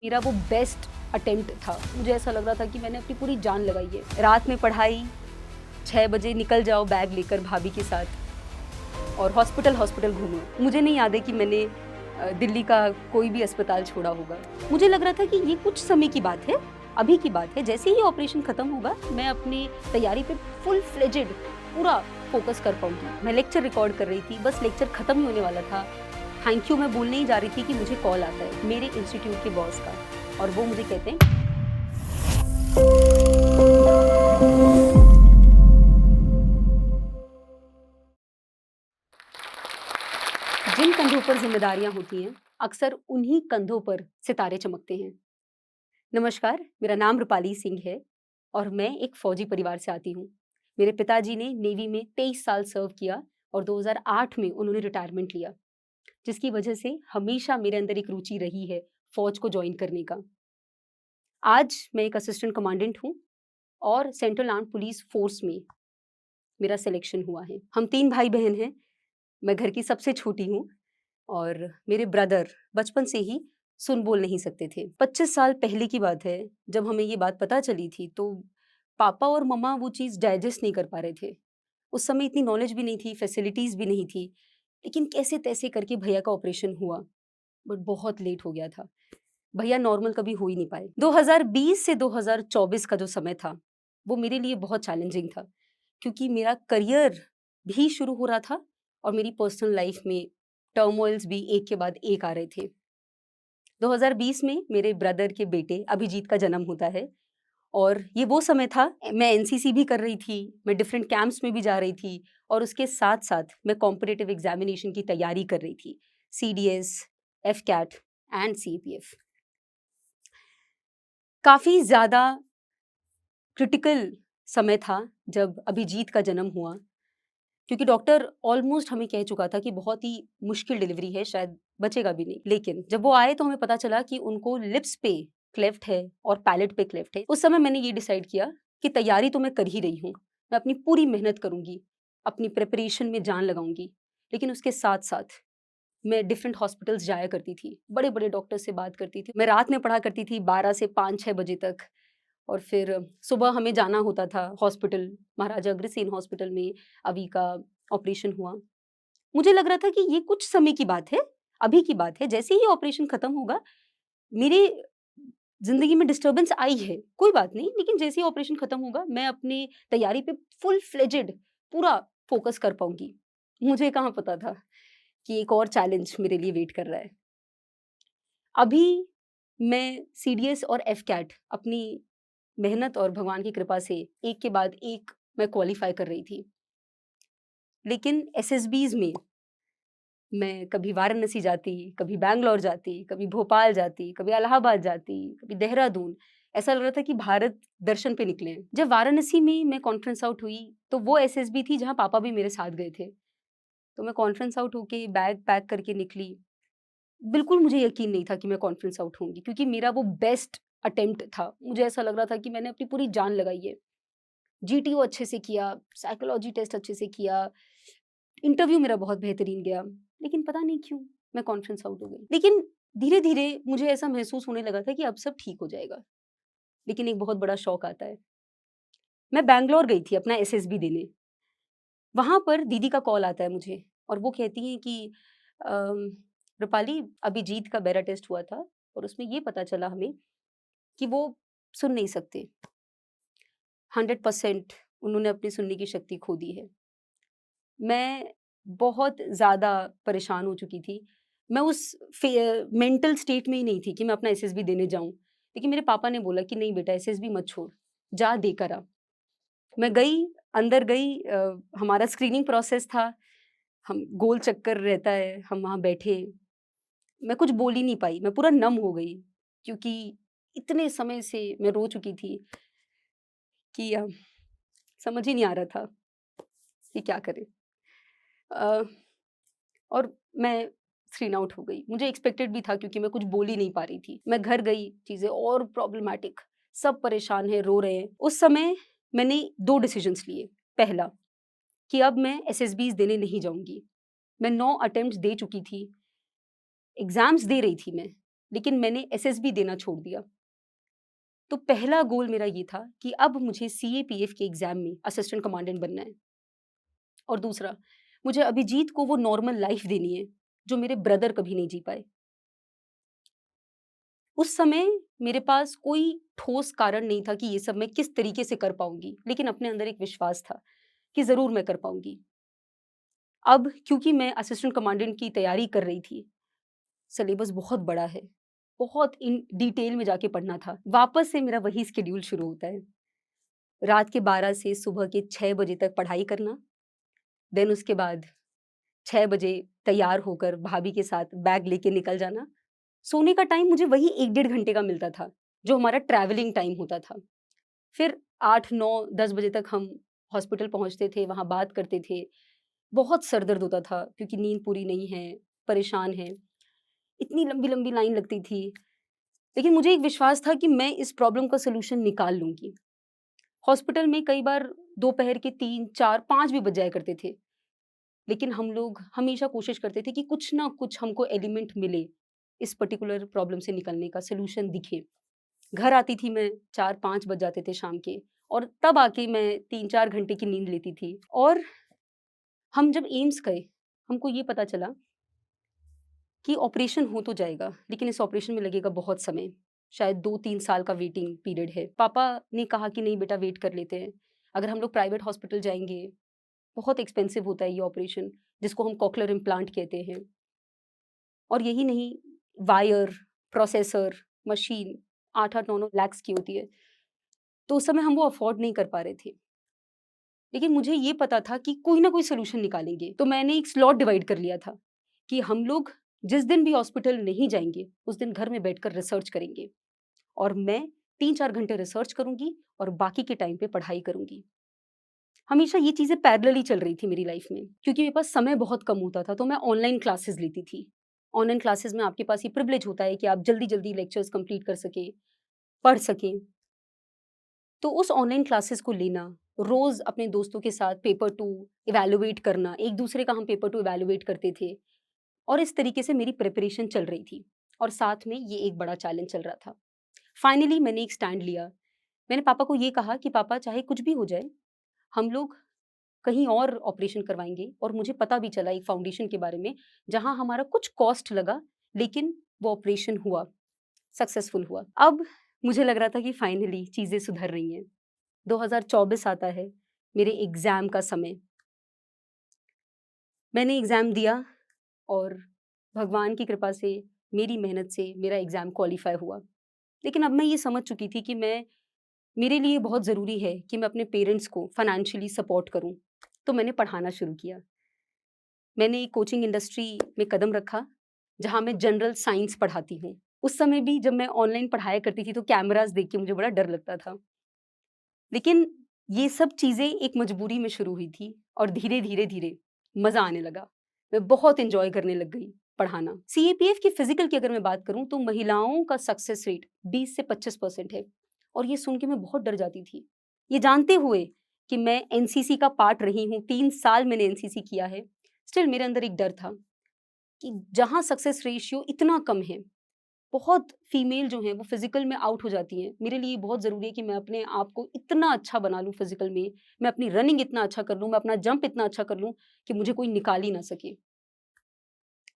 मेरा वो best attempt था। मुझे ऐसा लग रहा था कि मैंने अपनी पूरी जान लगाई है। रात में पढ़ाई, 6 बजे निकल जाओ बैग लेकर भाभी के साथ और हॉस्पिटल घूमो। मुझे नहीं याद है कि मैंने दिल्ली का कोई भी अस्पताल छोड़ा होगा। मुझे लग रहा था कि ये कुछ समय की बात है, अभी की बात है। जैसे ही ऑपरेशन खत्म होगा, मैं अपनी तैयारी पे फुल फ्लेजेड पूरा फोकस कर पाऊंगी। मैं लेक्चर रिकॉर्ड कर रही थी, बस लेक्चर खत्म ही होने वाला था। थैंक यू मैं बोलने ही जा रही थी कि मुझे कॉल आता है मेरे इंस्टीट्यूट के बॉस का, और वो मुझे कहते हैं जिन कंधों पर जिम्मेदारियां होती हैं, अक्सर उन्हीं कंधों पर सितारे चमकते हैं। नमस्कार, मेरा नाम रूपाली सिंह है और मैं एक फौजी परिवार से आती हूँ। मेरे पिताजी ने नेवी में 23 साल सर्व किया और 2008 में उन्होंने रिटायरमेंट लिया, जिसकी वजह से हमेशा मेरे अंदर एक रुचि रही है फौज को ज्वाइन करने का। आज मैं एक असिस्टेंट कमांडेंट हूँ और सेंट्रल आर्म्ड पुलिस फोर्स में मेरा सिलेक्शन हुआ है। हम 3 भाई-बहन हैं। मैं घर की सबसे छोटी हूँ और मेरे ब्रदर बचपन से ही सुन बोल नहीं सकते थे। 25 साल पहले की बात है, जब हमें ये बात पता चली थी, तो पापा और मम्मा वो चीज़ डाइजेस्ट नहीं कर पा रहे थे। उस समय इतनी नॉलेज भी नहीं थी, फैसिलिटीज़ भी नहीं थी, लेकिन कैसे-तैसे करके भैया का ऑपरेशन हुआ, बट बहुत लेट हो गया था। भैया नॉर्मल कभी हो ही नहीं पाए। 2020 से 2024 का जो समय था, वो मेरे लिए बहुत चैलेंजिंग था, क्योंकि मेरा करियर भी शुरू हो रहा था और मेरी पर्सनल लाइफ में टर्मोइल्स भी एक के बाद एक आ रहे थे। 2020 में मेरे ब्रदर के बेटे अभिजीत का जन्म होता है और ये वो समय था, मैं एनसीसी भी कर रही थी, मैं डिफरेंट कैंप्स में भी जा रही थी और उसके साथ-साथ मैं कॉम्पिटिटिव एग्जामिनेशन की तैयारी कर रही थी, सीडीएस, एफकैट एंड सीपीएफ। काफ़ी ज़्यादा क्रिटिकल समय था जब अभिजीत का जन्म हुआ, क्योंकि डॉक्टर ऑलमोस्ट हमें कह चुका था कि बहुत ही मुश्किल डिलीवरी है, शायद बचेगा भी नहीं। लेकिन जब वो आए तो हमें पता चला कि उनको लिप्स पे क्लेफ्ट है और पैलेट पे क्लेफ्ट है। उस समय मैंने ये डिसाइड किया कि तैयारी तो मैं कर ही रही हूँ, मैं अपनी पूरी मेहनत करूँगी, अपनी प्रिपरेशन में जान लगाऊँगी, लेकिन उसके साथ-साथ मैं डिफरेंट हॉस्पिटल्स जाया करती थी, बड़े-बड़े डॉक्टर से बात करती थी। मैं रात में पढ़ा करती थी 12 से 5-6 बजे तक और फिर सुबह हमें जाना होता था हॉस्पिटल, महाराजा अग्रसेन हॉस्पिटल में अभी का ऑपरेशन हुआ। मुझे लग रहा था कि ये कुछ समय की बात है, अभी की बात है। जैसे ही ऑपरेशन खत्म होगा, मेरे ज़िंदगी में डिस्टर्बेंस आई है, कोई बात नहीं, लेकिन जैसे ही ऑपरेशन खत्म होगा, मैं अपनी तैयारी पे फुल फ्लेजेड पूरा फोकस कर पाऊँगी। मुझे कहाँ पता था कि एक और चैलेंज मेरे लिए वेट कर रहा है। अभी मैं सीडीएस और एफकैट अपनी मेहनत और भगवान की कृपा से एक के बाद एक मैं क्वालीफाई कर रही थी। लेकिन एसएसबीज़ में मैं कभी वाराणसी जाती, कभी बैंगलोर जाती, कभी भोपाल जाती, कभी इलाहाबाद जाती, कभी देहरादून। ऐसा लग रहा था कि भारत दर्शन पे निकले हैं। जब वाराणसी में मैं कॉन्फ्रेंस आउट हुई, तो वो एसएसबी थी जहाँ पापा भी मेरे साथ गए थे। तो मैं कॉन्फ्रेंस आउट होके बैग पैक करके निकली। बिल्कुल मुझे यकीन नहीं था कि मैं कॉन्फ्रेंस आउट होंगी, क्योंकि मेरा वो बेस्ट अटेम्प्ट था। मुझे ऐसा लग रहा था कि मैंने अपनी पूरी जान लगाई है। जीटीओ अच्छे से किया, साइकोलॉजी टेस्ट अच्छे से किया, इंटरव्यू मेरा बहुत बेहतरीन गया, लेकिन पता नहीं क्यों मैं कॉन्फ्रेंस आउट हो गई। लेकिन धीरे-धीरे मुझे ऐसा महसूस होने लगा था कि अब सब ठीक हो जाएगा। लेकिन एक बहुत बड़ा शॉक आता है। मैं बैंगलोर गई थी अपना एसएसबी देने। वहाँ पर दीदी का कॉल आता है मुझे और वो कहती हैं कि अम, रूपाली, अभिजीत का बेरा टेस्ट हुआ था और उसमें ये पता चला हमें कि वो सुन नहीं सकते। 100% उन्होंने अपनी सुनने की शक्ति खो दी है। मैं बहुत ज़्यादा परेशान हो चुकी थी। मैं उस मेंटल स्टेट में ही नहीं थी कि मैं अपना एसएसबी देने जाऊँ। लेकिन मेरे पापा ने बोला कि नहीं बेटा, एसएसबी मत छोड़, जा देकर आ। मैं गई, अंदर गई, हमारा स्क्रीनिंग प्रोसेस था, हम गोल चक्कर रहता है, हम वहाँ बैठे। मैं कुछ बोल ही नहीं पाई, मैं पूरा नम हो गई, क्योंकि इतने समय से मैं रो चुकी थी कि समझ ही नहीं आ रहा था कि क्या करें। अ, और मैं स्क्रीन आउट हो गई। मुझे एक्सपेक्टेड भी था, क्योंकि मैं कुछ बोल ही नहीं पा रही थी। मैं घर गई, चीज़ें और प्रॉब्लमैटिक, सब परेशान हैं, रो रहे हैं। उस समय मैंने 2 डिसीजंस लिए। पहला, कि अब मैं एसएसबीज़ देने नहीं जाऊँगी। मैं 9 अटेम्प्ट्स दे चुकी थी, एग्ज़ाम्स दे रही थी मैं, लेकिन मैंने एसएसबी देना छोड़ दिया। तो पहला गोल मेरा ये था कि अब मुझे सीएपीएफ के एग्ज़ाम में असिस्टेंट कमांडेंट बनना है, और दूसरा, मुझे अभिजीत को वो नॉर्मल लाइफ़ देनी है, जो मेरे ब्रदर कभी नहीं जी पाए। उस समय मेरे पास कोई ठोस कारण नहीं था कि ये सब मैं किस तरीके से कर पाऊँगी, लेकिन अपने अंदर एक विश्वास था कि ज़रूर मैं कर पाऊँगी। अब क्योंकि मैं असिस्टेंट कमांडेंट की तैयारी कर रही थी, सिलेबस बहुत बड़ा है, बहुत इन डिटेल में जाके पढ़ना था। वापस से मेरा वही शेड्यूल शुरू होता है। रात के 12 से सुबह के 6 बजे तक पढ़ाई करना, देन उसके बाद 6 बजे तैयार होकर भाभी के साथ बैग लेके निकल जाना। सोने का टाइम मुझे वही 1 डेढ़ घंटे का मिलता था, जो हमारा ट्रैवलिंग टाइम होता था। फिर 8, 9, 10 बजे तक हम हॉस्पिटल पहुँचते थे, वहाँ बात करते थे। बहुत सर दर्द होता था क्योंकि नींद पूरी नहीं है, परेशान हैं। इतनी लंबी-लंबी लाइन लगती थी, लेकिन मुझे एक विश्वास था कि मैं इस प्रॉब्लम का सॉल्यूशन निकाल लूँगी। हॉस्पिटल में कई बार दोपहर के 3, 4, 5 भी बज जाया करते थे, लेकिन हम लोग हमेशा कोशिश करते थे कि कुछ ना कुछ हमको एलिमेंट मिले, इस पर्टिकुलर प्रॉब्लम से निकलने का सॉल्यूशन दिखे। घर आती थी मैं, 4-5 बज जाते थे शाम के, और तब आके मैं 3-4 घंटे की नींद लेती थी। और हम जब एम्स गए, हमको ये पता चला कि ऑपरेशन हो तो जाएगा, लेकिन इस ऑपरेशन में लगेगा बहुत समय, शायद 2-3 साल का वेटिंग पीरियड है। पापा ने कहा कि नहीं बेटा, वेट कर लेते हैं। अगर हम लोग प्राइवेट हॉस्पिटल जाएँगे, बहुत एक्सपेंसिव होता है ये ऑपरेशन, जिसको हम कॉकलियर इम्प्लांट कहते हैं। और यही नहीं, वायर, प्रोसेसर, मशीन 8-8, 9-9 लैक्स की होती है। तो उस समय हम वो अफ़ोर्ड नहीं कर पा रहे थे। लेकिन मुझे ये पता था कि कोई ना कोई सॉल्यूशन निकालेंगे। तो मैंने एक स्लॉट डिवाइड कर लिया था कि हम लोग जिस दिन भी हॉस्पिटल नहीं जाएँगे, उस दिन घर में बैठकर रिसर्च करेंगे, और मैं 3-4 घंटे रिसर्च करूँगी और बाकी के टाइम पे पढ़ाई करूँगी। हमेशा ये चीज़ें पैरेलली चल रही थी मेरी लाइफ़ में, क्योंकि मेरे पास समय बहुत कम होता था, तो मैं ऑनलाइन क्लासेस लेती थी। ऑनलाइन क्लासेस में आपके पास ये प्रिविलेज होता है कि आप जल्दी-जल्दी लेक्चर्स कंप्लीट कर सकें, पढ़ सकें। तो उस ऑनलाइन क्लासेस को लेना, रोज़ अपने दोस्तों के साथ पेपर 2 इवैल्यूएट करना, एक-दूसरे का हम पेपर 2 इवैल्यूएट करते थे, और इस तरीके से मेरी प्रिपरेशन चल रही थी, और साथ में ये एक बड़ा चैलेंज चल रहा था। फाइनली मैंने एक स्टैंड लिया। मैंने पापा को ये कहा कि पापा, चाहे कुछ भी हो जाए, हम लोग कहीं और ऑपरेशन करवाएँगे, और मुझे पता भी चला एक फाउंडेशन के बारे में, जहाँ हमारा कुछ कॉस्ट लगा, लेकिन वो ऑपरेशन हुआ, सक्सेसफुल हुआ। अब मुझे लग रहा था कि फाइनली चीज़ें सुधर रही हैं। 2024 आता है, मेरे एग्ज़ाम का समय। मैंने एग्ज़ाम दिया, और भगवान की कृपा से, मेरी मेहनत से मेरा एग्ज़ाम क्वालीफ़ाई हुआ। लेकिन अब मैं ये समझ चुकी थी कि मेरे लिए बहुत ज़रूरी है कि मैं अपने पेरेंट्स को फ़ाइनेंशियली सपोर्ट करूँ, तो मैंने पढ़ाना शुरू किया। मैंने एक कोचिंग इंडस्ट्री में कदम रखा, जहाँ मैं जनरल साइंस पढ़ाती हूँ। उस समय भी जब मैं ऑनलाइन पढ़ाया करती थी, तो कैमराज़ देख के मुझे बड़ा डर लगता था। लेकिन ये सब चीज़ें एक मजबूरी में शुरू हुई थी, और धीरे-धीरे मज़ा आने लगा। मैं बहुत एन्जॉय करने लग गई पढ़ाना। सीएपीएफ की फ़िज़िकल की अगर मैं बात करूँ, तो महिलाओं का सक्सेस रेट 20 से 25% है, और ये सुन के मैं बहुत डर जाती थी। ये जानते हुए कि मैं एनसीसी का पार्ट रही हूँ, 3 साल मैंने एनसीसी किया है, स्टिल मेरे अंदर एक डर था कि जहाँ सक्सेस रेशियो इतना कम है, बहुत फीमेल जो हैं वो फिज़िकल में आउट हो जाती हैं। मेरे लिए बहुत ज़रूरी है कि मैं अपने आप को इतना अच्छा बना लूँ फिज़िकल में, मैं अपनी रनिंग इतना अच्छा कर लूँ, मैं अपना जंप इतना अच्छा कर लूँ कि मुझे कोई निकाल ही ना सके।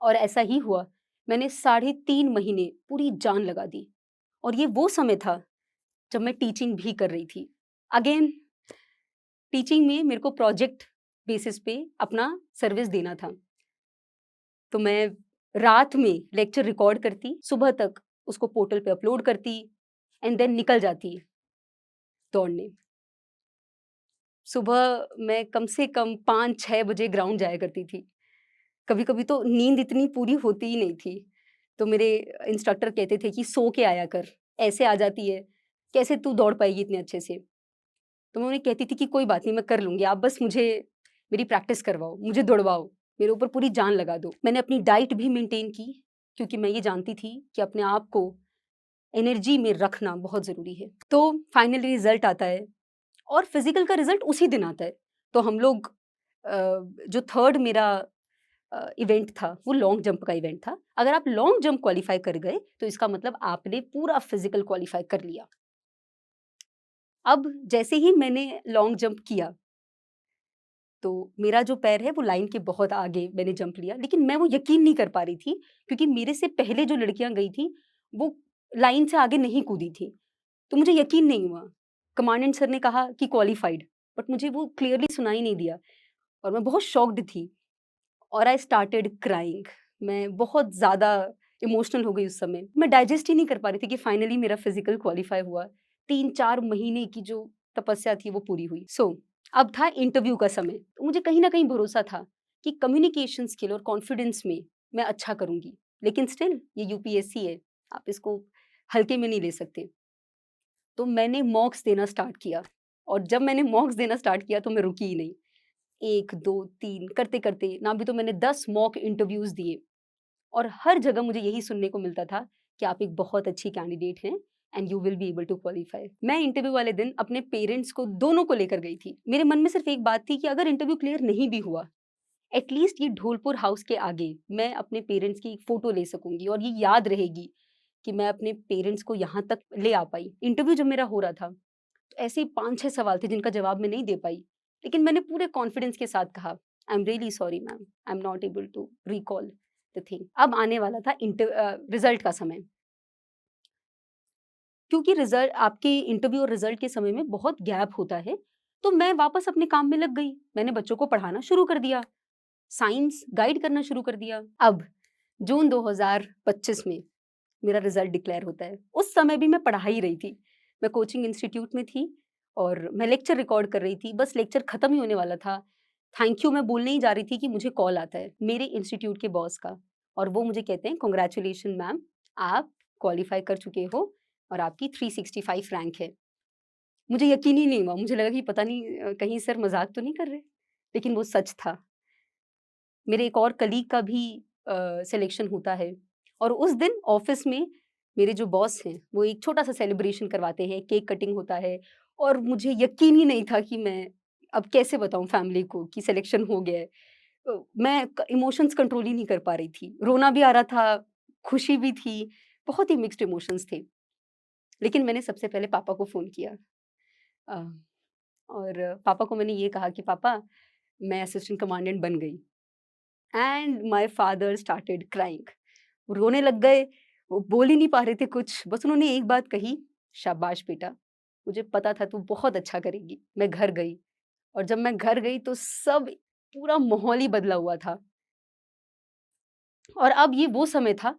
और ऐसा ही हुआ। मैंने साढ़े 3 महीने पूरी जान लगा दी, और ये वो समय था जब मैं टीचिंग भी कर रही थी। अगेन टीचिंग में मेरे को प्रोजेक्ट बेसिस पे अपना सर्विस देना था। तो मैं रात में लेक्चर रिकॉर्ड करती, सुबह तक उसको पोर्टल पे अपलोड करती, एंड देन निकल जाती दौड़ने। सुबह मैं कम से कम 5-6 बजे ग्राउंड जाया करती थी। कभी-कभी तो नींद इतनी पूरी होती ही नहीं थी। तो मेरे इंस्ट्रक्टर कहते थे कि सो के आया कर, ऐसे आ जाती है, कैसे तू दौड़ पाएगी इतने अच्छे से? तो मैं उन्हें कहती थी कि कोई बात नहीं, मैं कर लूँगी, आप बस मुझे मेरी प्रैक्टिस करवाओ, मुझे दौड़वाओ, मेरे ऊपर पूरी जान लगा दो। मैंने अपनी डाइट भी मेंटेन की, क्योंकि मैं ये जानती थी कि अपने आप को एनर्जी में रखना बहुत ज़रूरी है। तो फाइनली रिज़ल्ट आता है, और फिज़िकल का रिज़ल्ट उसी दिन आता है। तो हम लोग जो 3rd मेरा इवेंट था, वो लॉन्ग जंप का इवेंट था। अगर आप लॉन्ग जंप क्वालीफाई कर गए, तो इसका मतलब आपने पूरा फिज़िकल क्वालीफाई कर लिया। अब जैसे ही मैंने लॉन्ग जंप किया, तो मेरा जो पैर है वो लाइन के बहुत आगे मैंने जंप लिया, लेकिन मैं वो यकीन नहीं कर पा रही थी, क्योंकि मेरे से पहले जो लड़कियाँ गई थी, वो लाइन से आगे नहीं कूदी थी। तो मुझे यकीन नहीं हुआ। कमांडेंट सर ने कहा कि क्वालिफाइड, बट मुझे वो क्लियरली सुनाई नहीं दिया और मैं बहुत शॉक्ड थी और आई स्टार्टेड क्राइंग। मैं बहुत ज़्यादा इमोशनल हो गई उस समय। मैं डाइजेस्ट ही नहीं कर पा रही थी कि फाइनली मेरा फिज़िकल क्वालीफाई हुआ। 3-4 महीने की जो तपस्या थी वो पूरी हुई। अब था इंटरव्यू का समय। तो मुझे कहीं न कहीं भरोसा था कि कम्युनिकेशन स्किल और कॉन्फिडेंस में मैं अच्छा करूँगी। लेकिन स्टिल ये यूपीएससी है, आप इसको हल्के में नहीं ले सकते। तो मैंने मॉक्स देना स्टार्ट किया और जब मैंने मॉक्स देना स्टार्ट किया तो मैं रुकी ही नहीं। 1, 2, 3 करते-करते ना भी तो मैंने 10 मॉक इंटरव्यूज़ दिए और हर जगह मुझे यही सुनने को मिलता था कि आप एक बहुत अच्छी कैंडिडेट हैं and you will be able to qualify. मैं इंटरव्यू वाले दिन अपने पेरेंट्स को दोनों को लेकर गई थी। मेरे मन में सिर्फ एक बात थी कि अगर इंटरव्यू क्लियर नहीं भी हुआ, एटलीस्ट ये ढोलपुर हाउस के आगे मैं अपने पेरेंट्स की एक फ़ोटो ले सकूँगी और ये याद रहेगी कि मैं अपने पेरेंट्स को यहाँ तक ले आ पाई। इंटरव्यू जब मेरा हो रहा था, तो ऐसे ही 5-6 सवाल थे जिनका जवाब मैं नहीं दे पाई। लेकिन मैंने पूरे कॉन्फिडेंस के साथ कहा, I am really sorry ma'am, I am not able to recall the thing. अब आने वाला था रिज़ल्ट का समय। क्योंकि रिज़ल्ट आपके इंटरव्यू और रिज़ल्ट के समय में बहुत गैप होता है, तो मैं वापस अपने काम में लग गई। मैंने बच्चों को पढ़ाना शुरू कर दिया, साइंस गाइड करना शुरू कर दिया। अब जून 2025 में मेरा रिज़ल्ट डिक्लेयर होता है। उस समय भी मैं पढ़ा ही रही थी। मैं कोचिंग इंस्टीट्यूट में थी और मैं लेक्चर रिकॉर्ड कर रही थी। बस लेक्चर खत्म ही होने वाला था। थैंक यू मैं बोलने ही जा रही थी कि मुझे कॉल आता है मेरे इंस्टीट्यूट के बॉस का और वो मुझे कहते हैं, कांग्रेचुलेशन मैम, आप क्वालीफाई कर चुके हो और आपकी 365 रैंक है। मुझे यकीन ही नहीं हुआ। मुझे लगा कि पता नहीं कहीं सर मज़ाक तो नहीं कर रहे? लेकिन वो सच था। मेरे एक और कलीग का भी सिलेक्शन होता है और उस दिन ऑफिस में मेरे जो बॉस हैं, वो एक छोटा-सा सेलिब्रेशन करवाते हैं, केक कटिंग होता है और मुझे यकीन ही नहीं था कि मैं अब कैसे बताऊँ फैमिली को कि सिलेक्शन हो गया है। मैं क इमोशंस कंट्रोल ही नहीं कर पा रही थी। रोना भी आ रहा था, खुशी भी थी, बहुत ही मिक्स्ड इमोशंस थे। लेकिन मैंने सबसे पहले पापा को फ़ोन किया अ, और पापा को मैंने ये कहा कि पापा, मैं असिस्टेंट कमांडेंट बन गई। And my father started crying. वो रोने लग गए, वो बोल ही नहीं पा रहे थे कुछ, बस उन्होंने एक बात कही, शाबाश बेटा, मुझे पता था तू बहुत अच्छा करेगी। मैं घर गई और जब मैं घर गई तो सब पूरा माहौल ही बदला हुआ था और अब ये वो समय था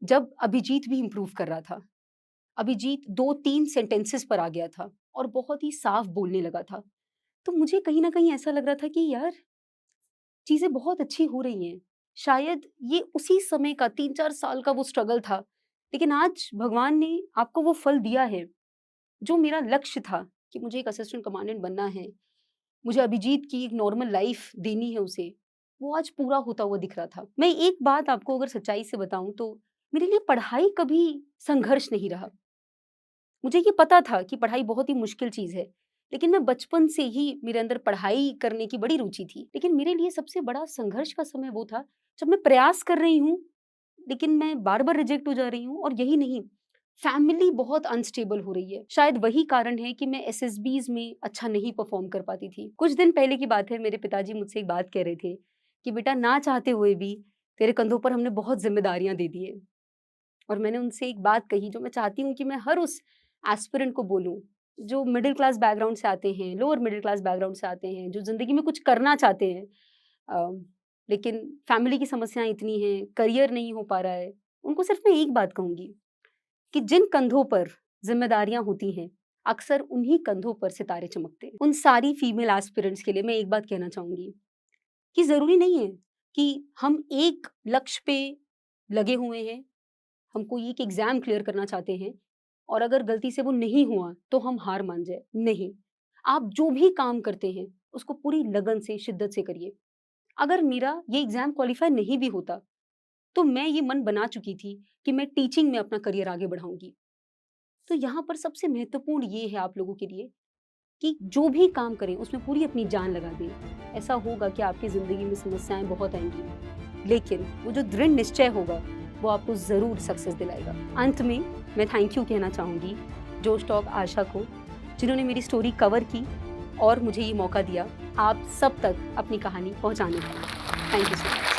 जब अभिजीत भी इम्प्रूव कर रहा था। अभिजीत 2-3 सेंटेंसेस पर आ गया था और बहुत ही साफ बोलने लगा था। तो मुझे कहीं न कहीं ऐसा लग रहा था कि यार, चीज़ें बहुत अच्छी हो रही हैं। शायद ये उसी समय का 3-4 साल का वो स्ट्रगल था, लेकिन आज भगवान ने आपको वो फल दिया है। जो मेरा लक्ष्य था कि मुझे एक असिस्टेंट कमांडेंट बनना है, मुझे अभिजीत की एक नॉर्मल लाइफ़ देनी है उसे, वो आज पूरा होता हुआ दिख रहा था। मैं एक बात आपको अगर सच्चाई से बताऊँ तो मेरे लिए पढ़ाई कभी संघर्ष नहीं रहा। मुझे ये पता था कि पढ़ाई बहुत ही मुश्किल चीज़ है, लेकिन मैं बचपन से ही मेरे अंदर पढ़ाई करने की बड़ी रुचि थी। लेकिन मेरे लिए सबसे बड़ा संघर्ष का समय वो था, जब मैं प्रयास कर रही हूँ, लेकिन मैं बार-बार रिजेक्ट हो जा रही हूँ और यही नहीं, फैमिली बहुत अनस्टेबल हो रही है। शायद वही कारण है कि मैं एसएसबीज़ में अच्छा नहीं परफ़ॉर्म कर पाती थी। कुछ दिन पहले की बात है, मेरे पिताजी मुझसे एक बात कह रहे थे कि बेटा, ना चाहते हुए भी तेरे कंधों पर हमने बहुत ज़िम्मेदारियाँ दे दी है। और मैंने उनसे एक बात कही जो मैं चाहती हूँ कि मैं हर उस एस्पिरेंट को बोलूँ, जो मिडल क्लास बैकग्राउंड से आते हैं, लोअर मिडल क्लास बैकग्राउंड से आते हैं, जो ज़िंदगी में कुछ करना चाहते हैं, लेकिन फैमिली की समस्याएँ इतनी हैं, करियर नहीं हो पा रहा है। उनको सिर्फ़ मैं एक बात कहूँगी कि जिन कंधों पर ज़िम्मेदारियाँ होती हैं, अक्सर उन्हीं कंधों पर सितारे चमकते हैं। उन सारी फीमेल एस्पिरेंट्स के लिए मैं एक बात कहना चाहूँगी कि ज़रूरी नहीं है कि हम एक लक्ष्य पे लगे हुए हैं, हम कोई एक एग्ज़ाम क्लियर करना चाहते हैं और अगर गलती से वो नहीं हुआ, तो हम हार मान जाएँ। नहीं, आप जो भी काम करते हैं, उसको पूरी लगन से, शिद्दत से करिए। अगर मेरा ये एग्ज़ाम क्वालीफ़ाई नहीं भी होता, तो मैं ये मन बना चुकी थी कि मैं टीचिंग में अपना करियर आगे बढ़ाऊँगी। तो यहाँ पर सबसे महत्वपूर्ण ये है आप लोगों के लिए कि जो भी काम करें उसमें पूरी अपनी जान लगा दें। ऐसा होगा कि आपकी ज़िंदगी में समस्याएँ बहुत आएँगी, लेकिन वो जो दृढ़ निश्चय होगा, वो आपको ज़रूर सक्सेस दिलाएगा। अंत में मैं थैंक यू कहना चाहूँगी जोश टॉक आशा को, जिन्होंने मेरी स्टोरी कवर की और मुझे ये मौका दिया आप सब तक अपनी कहानी पहुँचाने का। Thank you so much.